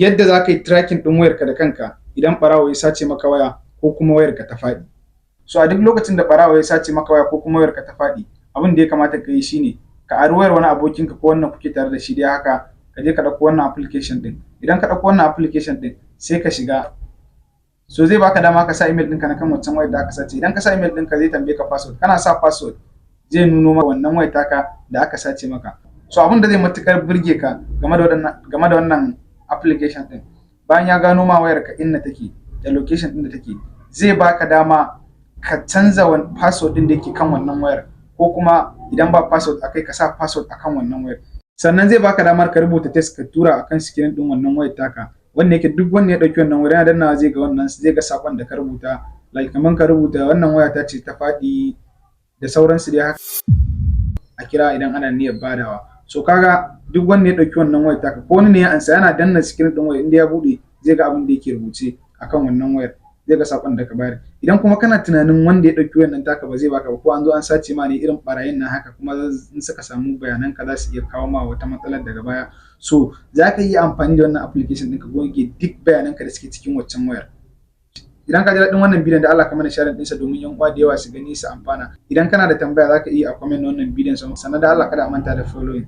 yadda za ka yi tracking ɗin wayarka da kanka idan ɓarawo ya sace maka waya ko kuma wayarka ta faɗi. So a duk lokacin da ɓarawo ya sace maka waya ko kuma wayarka ta faɗi, abin da ya kamata ka yi shine ka ari wayar wani abokinka ko wannan kuke tare da shi dai haka, ka je ka ɗauko wannan application ɗin. Idan ka ɗauko wannan application ɗin sai ka shiga, so zai baka dama ka sa email ɗinka na kan wancan wayar da aka sace. Idan ka sa email ɗinka zai tambaye ka password, kana sa password zai nuno maka wannan wayar taka da aka sace maka. So abin da zai matukar burge ka game da wannan application ɗin, bayan ya gano ma wayarka inda take da location ɗin da take, zai baka dama ka canza password ɗin da yake kan wannan wayar, ko kuma idan ba password akai ka sa password akan wannan wayar. Sannan zai baka damar ka rubuta text ka tura akan screen ɗin wannan wayar taka, wanda yake duk wanda ya ɗauki wannan wayar yana dannawa zai ga sakon da ka rubuta, like kaman ka rubuta wannan waya ta ce ta faɗi da sauransu dai haka a kira idan ana niyyar badawa. So kaga duk wanda ya ɗauki wannan wayar taka ko wani ne ya ansa, yana danna screen ɗin wayar inda ya buɗe zai ga abin da yake rubuce akan wannan wayar, zai ga sakon da ka bayar. Idan kuma kana tunanin wanda ya ɗauki wannan taka ba zai baka ba, ko an zo an sace ma ne irin ɓarayin nan haka, kuma in suka samu bayanan ka za su iya kawo ma wata matsalar daga baya, so za ka yi amfani da wannan application ɗin ka goge duk bayanan ka da suke cikin waccan wayar. Idan ka ji daɗin wannan bidiyon da Allah ka mana share ɗinsa domin yan uwa da yawa su gani su amfana. Idan kana da tambaya za ka iya a comment wannan bidiyon, sannan da Allah kada a manta da following.